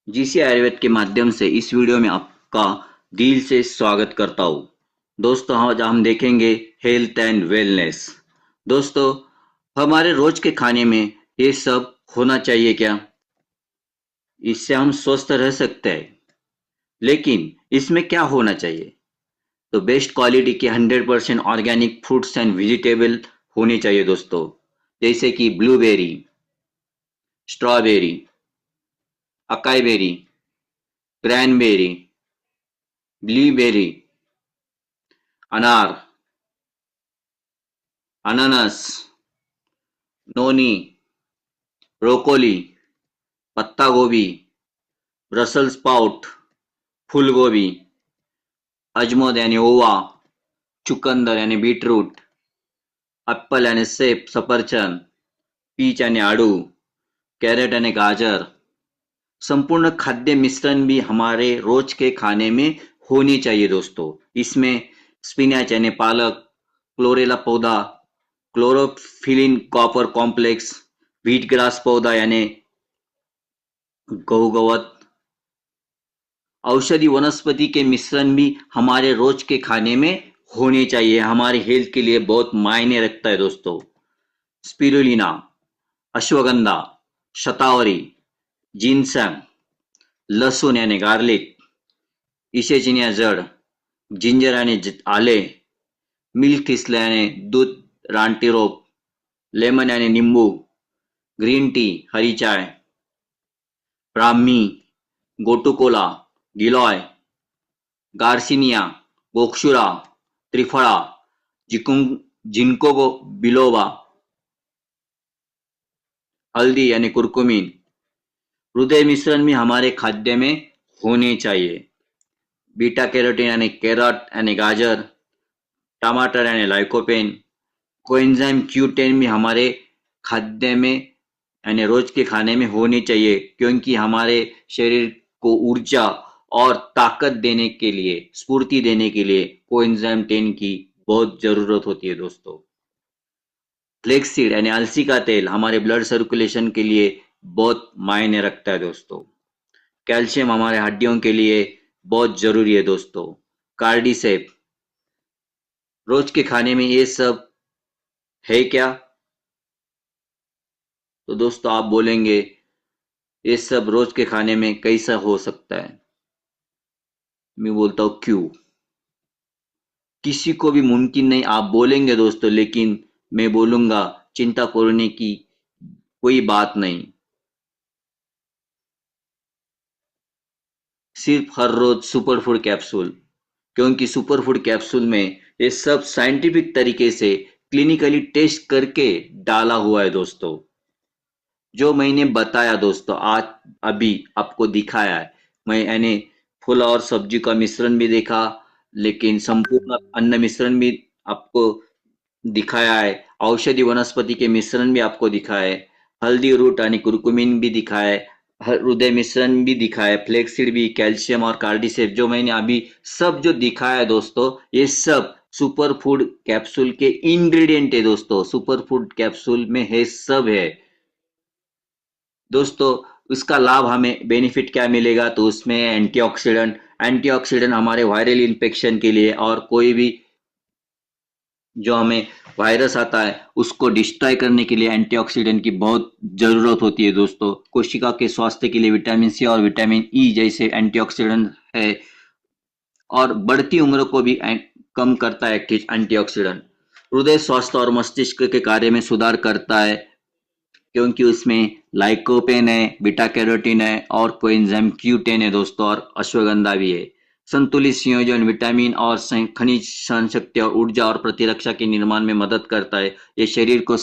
GC Ayurveda के माध्यम से इस वीडियो में आपका दिल से स्वागत करता हूँ। दोस्तों, आज हम देखेंगे हेल्थ एंड वेलनेस। दोस्तों, हमारे रोज के खाने में ये सब होना चाहिए क्या? इससे हम स्वस्थ रह सकते हैं, लेकिन इसमें क्या होना चाहिए? तो बेस्ट क्वालिटी के 100% ऑर्गेनिक फ्रूट्स एंड वेजिटेबल होने चाहिए दोस्तों, जैसे कि blueberry, strawberry, acai berry, cranberry, blueberry, अनार, अनानास, नोनी, ब्रोकोली, पत्ता गोभी, ब्रसल स्पाउट, फूलगोभी, अजमोद यानी ओवा, चुकंदर यानी बीटरूट, ॲपल यानी सेब सफरचंद, पीच यानी आड़ू, कैरेट यानी गाजर। संपूर्ण खाद्य मिश्रण भी हमारे रोज के खाने में होनी चाहिए दोस्तों। इसमें स्पिनच यानी पालक, क्लोरेला पौधा, क्लोरोफिलिन कॉपर कॉम्प्लेक्स, व्हीट ग्रास पौधा यानी गौगवत, औषधि वनस्पति के मिश्रण भी हमारे रोज के खाने में होने चाहिए। हमारे हेल्थ के लिए बहुत मायने रखता है दोस्तों। स्पिरुलिना, अश्वगंधा, शतावरी, जिनसम, लसूण यानी गार्लिक, इशेचिनिया जड़, जिंजर यानी आले, मिल्क थिस्ल यानी दूध, रानटी रोप, लेमन यानी नींबू, ग्रीन टी हरी चाय, ब्राह्मी, गोटुकोला, गिलॉय, गार्सिनिया, गोक्षुरा, त्रिफला, जिनको बिलोबा, हल्दी यानी कुरकुमीन। हृदय मिश्रण भी हमारे खाद्य में होने चाहिए। बीटा कैरोटीन यानी कैरट यानी गाजर, टमाटर यानी लाइकोपेन, कोएंजाइम Q10 भी हमारे खाद्य में यानी रोज के खाने में होनी चाहिए, क्योंकि हमारे शरीर को ऊर्जा और ताकत देने के लिए, स्फूर्ति देने के लिए कोएंजाइम 10 की बहुत जरूरत होती है दोस्तों। फ्लेक्ससीड यानी अलसी का तेल हमारे ब्लड सर्कुलेशन के लिए बहुत मायने रखता है दोस्तों। कैल्शियम हमारे हड्डियों के लिए बहुत जरूरी है दोस्तों। कार्डिसेप, रोज के खाने में ये सब है क्या? तो दोस्तों आप बोलेंगे ये सब रोज के खाने में कैसा हो सकता है? मैं बोलता हूँ क्यों। किसी को भी मुमकिन नहीं आप बोलेंगे दोस्तों, लेकिन मैं बोलूंगा चिंता करने की कोई बात नहीं। सिर्फ हर रोज सुपर फूड कैप्सूल, क्योंकि सुपर फूड कैप्सूल में ये सब साइंटिफिक तरीके से क्लिनिकली टेस्ट करके डाला हुआ है दोस्तों। जो मैंने बताया दोस्तों, आज अभी आपको दिखाया है, मैंने फल और सब्जी का मिश्रण भी देखा, लेकिन संपूर्ण अन्न मिश्रण भी आपको दिखाया है। औषधि वनस्पति के मिश्रण भी आपको दिखाया है। हल्दी रूट यानी कुरकुमिन भी दिखाया है। हृदय मिश्रण भी दिखाया है। फ्लेक्सीड भी, कैल्शियम और कार्डिसेप जो मैंने अभी सब जो दिखाया है दोस्तों, ये सब सुपर फूड कैप्सूल के इंग्रेडिएंट है दोस्तों। सुपर फूड कैप्सूल में है सब है दोस्तों। उसका लाभ हमें बेनिफिट क्या मिलेगा? तो उसमें एंटीऑक्सीडेंट हमारे वायरल इन्फेक्शन के लिए, और कोई भी जो हमें वायरस आता है उसको डिस्ट्रॉय करने के लिए एंटीऑक्सीडेंट की बहुत जरूरत होती है दोस्तों। कोशिका के स्वास्थ्य के लिए विटामिन सी और विटामिन ई जैसे एंटीऑक्सीडेंट है, और बढ़ती उम्र को भी कम करता है एंटीऑक्सीडेंट। हृदय स्वास्थ्य और मस्तिष्क के कार्य में सुधार करता है, क्योंकि उसमें लाइकोपेन है, बीटा कैरोटीन है और कोएंजाइम Q10 है दोस्तों, और अश्वगंधा भी है। संतुलित संयोजन विटामिन और खनिज सहन शक्ति और ऊर्जा और प्रतिरक्षा के निर्माण में मदद करता है। ये शरीर को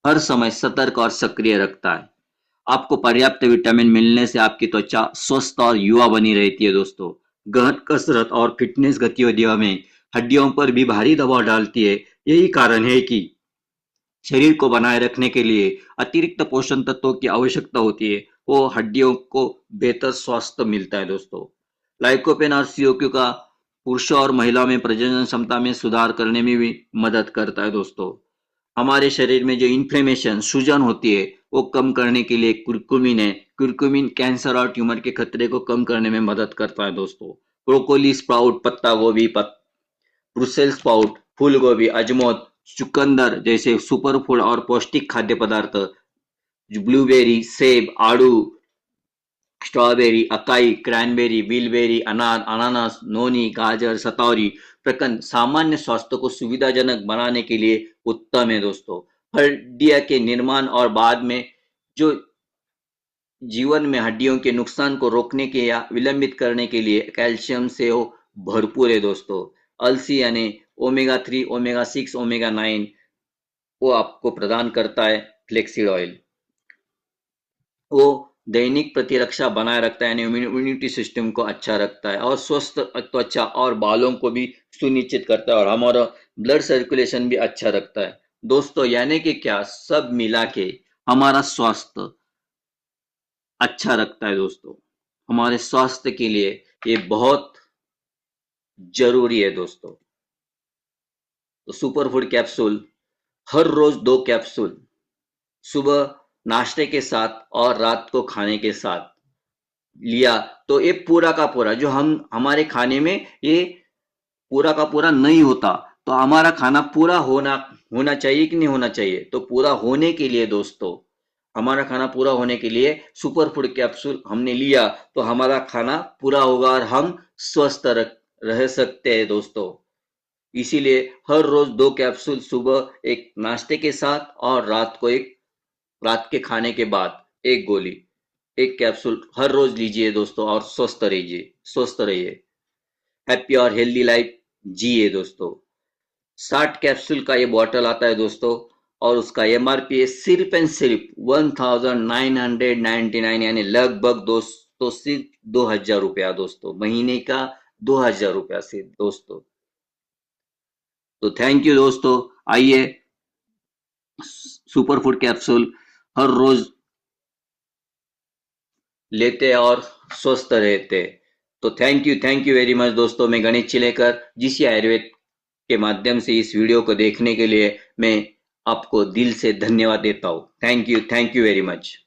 हर समय सतर्क और सक्रिय रखता है। आपको पर्याप्त विटामिन मिलने से आपकी त्वचा स्वस्थ और युवा बनी रहती है दोस्तों। गहन कसरत और फिटनेस गतिविधियों में हड्डियों पर भी भारी दबाव डालती है। यही कारण है कि शरीर को बनाए रखने के लिए अतिरिक्त पोषण तत्वों की आवश्यकता होती है। वो हड्डियों को बेहतर स्वास्थ्य मिलता है दोस्तों। लाइकोपेन और CO2 का पुरुषों और महिलाओं में प्रजनन क्षमता में सुधार करने में भी मदद करता है दोस्तों। हमारे शरीर में जो इन्फ्लेमेशन सूजन होती है वो कम करने के लिए कुरकुमिन है। कुरकुमिन कैंसर और ट्यूमर के खतरे को कम करने में मदद करता है दोस्तों। ब्रोकोली स्प्राउट, पत्ता गोभी, ब्रुसेल्स स्प्राउट, फूल गोभी, अजमोद, चुकंदर जैसे सुपर फूड और पौष्टिक खाद्य पदार्थ, ब्लूबेरी, सेब, आड़ू, स्ट्रॉबेरी, अकाई, क्रैनबेरी, बिलबेरी, अनार, अनानास, नोनी, गाजर, सतौरी, प्रकंद सामान्य स्वास्थ्य को सुविधाजनक बनाने के लिए उत्तम है दोस्तों। हड्डियां के निर्माण और बाद में जो जीवन में हड्डियों के नुकसान को रोकने के या विलंबित करने के लिए कैल्शियम से वो भरपूर है दोस्तों। अलसी यानी ओमेगा 3, ओमेगा 6, ओमेगा 9 वो आपको प्रदान करता है। फ्लेक्सीड ऑयल वो दैनिक प्रतिरक्षा बनाए रखता है यानी इम्यूनिटी सिस्टम को अच्छा रखता है और स्वस्थ त्वचा और बालों को भी सुनिश्चित करता है और हमारा ब्लड सर्कुलेशन भी अच्छा रखता है दोस्तों। यानी कि क्या सब मिला के हमारा स्वास्थ्य अच्छा रखता है दोस्तों। हमारे स्वास्थ्य के लिए ये बहुत जरूरी है दोस्तों। तो सुपर फूड कैप्सूल हर रोज 2 कैप्सूल, सुबह नाश्ते के साथ और रात को खाने के साथ लिया तो ये पूरा का पूरा जो हम हमारे खाने में ये पूरा का पूरा नहीं होता। तो हमारा खाना पूरा होना होना चाहिए कि नहीं होना चाहिए। तो पूरा होने के लिए दोस्तों, हमारा खाना पूरा होने के लिए सुपर फूड कैप्सूल हमने लिया तो हमारा खाना पूरा होगा और हम स्वस्थ रह सकते हैं दोस्तों। इसीलिए हर रोज 2 कैप्सूल, सुबह एक नाश्ते के साथ और रात के खाने के बाद एक गोली, 1 कैप्सूल हर रोज लीजिए दोस्तों और स्वस्थ रहिए। हैप्पी और हेल्दी लाइफ जिए दोस्तों। 60 कैप्सूल का ये बॉटल आता है दोस्तों और उसका एमआरपी है सिर्फ एंड सिर्फ 1999 यानी लगभग दोस्तों सिर्फ 2000 रुपया दोस्तों, महीने का 2000 रुपया से दोस्तों। तो थैंक यू दोस्तों। आइए सुपर फूड कैप्सूल हर रोज लेते और स्वस्थ रहते। तो थैंक यू वेरी मच दोस्तों। मैं गणेश चिलेकर जिस आयुर्वेद के माध्यम से इस वीडियो को देखने के लिए मैं आपको दिल से धन्यवाद देता हूँ। Thank you very much.